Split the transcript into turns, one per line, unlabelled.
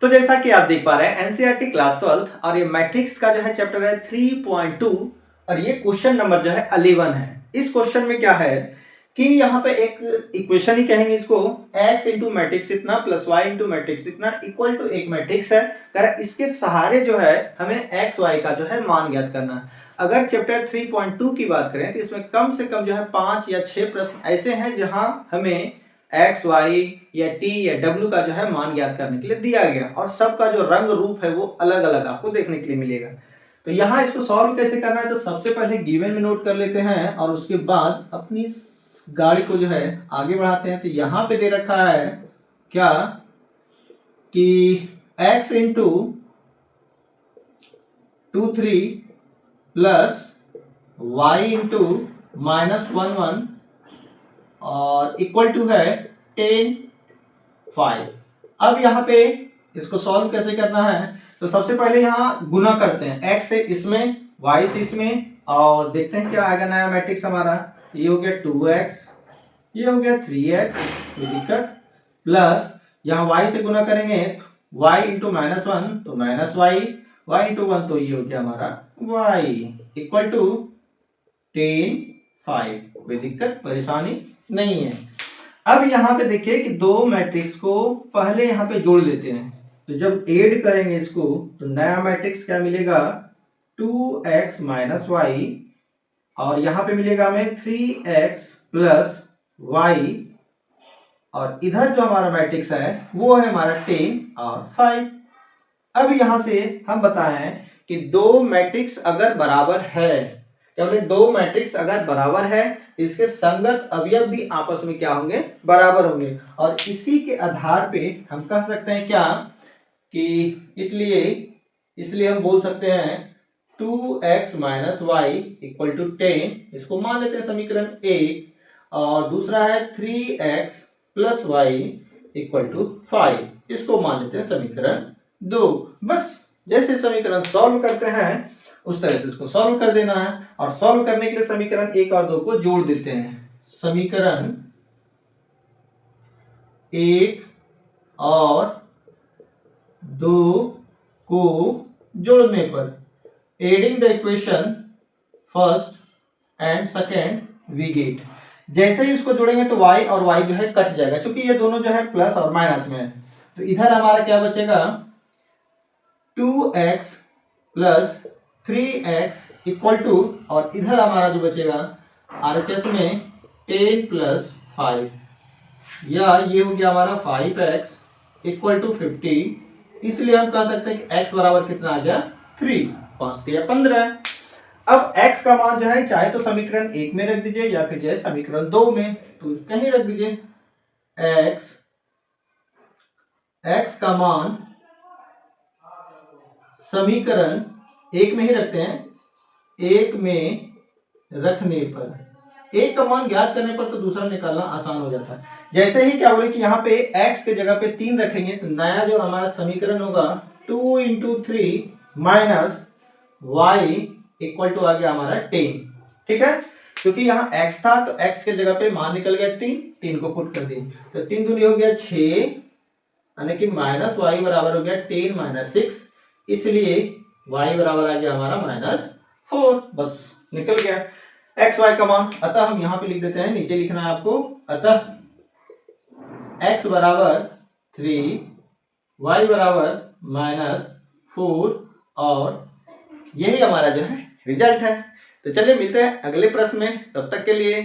तो जैसा कि आप देख पा रहे हैं एनसीईआरटी क्लास 12 और ये मैट्रिक्स का जो है चैप्टर है 3.2 और ये क्वेश्चन नंबर जो है 11 है। इस क्वेश्चन में क्या है कि यहाँ पे एक इक्वेशन ही कहेंगे इसको, x इंटू मैट्रिक्स इतना प्लस y इंटू मैट्रिक्स इतना इक्वल टू एक मैट्रिक्स है। इसके सहारे जो है हमें x y का जो है मान ज्ञात करना है। अगर चैप्टर 3.2 की बात करें तो इसमें कम से कम जो है 5 या 6 प्रश्न ऐसे हैं जहां हमें x y या t या w का जो है मान ज्ञात करने के लिए दिया गया और सबका जो रंग रूप है वो अलग अलग आपको देखने के लिए मिलेगा। तो यहाँ इसको सॉल्व कैसे करना है, तो सबसे पहले गिवन में नोट कर लेते हैं और उसके बाद अपनी गाड़ी को जो है आगे बढ़ाते हैं। तो यहाँ पे दे रखा है क्या कि x into 2 3 plus y into -1 1 और इक्वल टू है 10 5। अब यहाँ पे इसको सॉल्व कैसे करना है, तो सबसे पहले यहाँ गुना करते हैं, x से इसमें y से इसमें और देखते हैं क्या आएगा नया मैट्रिक्स हमारा। ये हो गया 2x, ये हो गया 3x, ये दिक्कत प्लस यहाँ y से गुना करेंगे y इंटू -1 तो -y, y इंटू 1 तो ये हो गया हमारा y इक्वल टू 10 5। कोई दिक्कत परेशानी नहीं है। अब यहाँ पे देखिए कि दो मैट्रिक्स को पहले यहाँ पे जोड़ लेते हैं, तो जब ऐड करेंगे इसको तो नया मैट्रिक्स क्या मिलेगा 2x माइनस वाई और यहाँ पे मिलेगा हमें 3x प्लस वाई और इधर जो हमारा मैट्रिक्स है वो है हमारा 10 और 5। अब यहाँ से हम बताएं कि दो मैट्रिक्स अगर बराबर है, क्या बोले दो मैट्रिक्स अगर बराबर है इसके संगत अवयव भी आपस में क्या होंगे, बराबर होंगे। और इसी के आधार पे हम कह सकते हैं क्या कि इसलिए हम बोल सकते हैं 2x minus Y equal to 10, इसको मान लेते हैं समीकरण 1 और दूसरा है 3x plus Y equal to 5, इसको मान लेते हैं समीकरण 2। बस जैसे समीकरण सॉल्व करते हैं उस तरह से इसको सॉल्व कर देना है और सॉल्व करने के लिए समीकरण 1 और 2 को जोड़ देते हैं। समीकरण 1 और 2 को जोड़ने पर adding the equation first and second we get, जैसे ही इसको जोड़ेंगे तो y और y जो है कट जाएगा, क्योंकि ये दोनों जो है प्लस और माइनस में है। तो इधर हमारा क्या बचेगा 2x plus 3x equal to और इधर हमारा जो बचेगा RHS में 10 प्लस 5 या ये हो गया हमारा 5x इक्वल टू 50। इसलिए हम कह सकते हैं कि x बराबर कितना आ गया 3, 5 या 15। अब x का मान जो है चाहे तो समीकरण 1 में रख दीजिए या फिर चाहे समीकरण 2 में, तो कहीं रख दीजिए। x का मान समीकरण 1 में ही रखते हैं, 1 में रखने पर एक का मान ज्ञात करने पर तो दूसरा निकालना आसान हो जाता है। जैसे ही क्या बोले कि यहाँ पे x के जगह पे 3 रखेंगे तो नया जो हमारा समीकरण होगा 2 into 3 minus Y equal to आ गया हमारा 10। ठीक है, क्योंकि यहाँ x था तो x के जगह पे मान निकल गया 3 को पुट कर दिए तो 3 दूनी हो गया 6 यानी कि माइनस वाई बराबर हो गया 10 माइनस 6, इसलिए y बराबर आ गया हमारा -4। बस निकल गया x y का मान। अतः हम यहाँ पे लिख देते हैं, नीचे लिखना है आपको, अतः x बराबर 3 y बराबर -4 और यही हमारा जो है रिजल्ट है। तो चलिए मिलते हैं अगले प्रश्न में, तब तक के लिए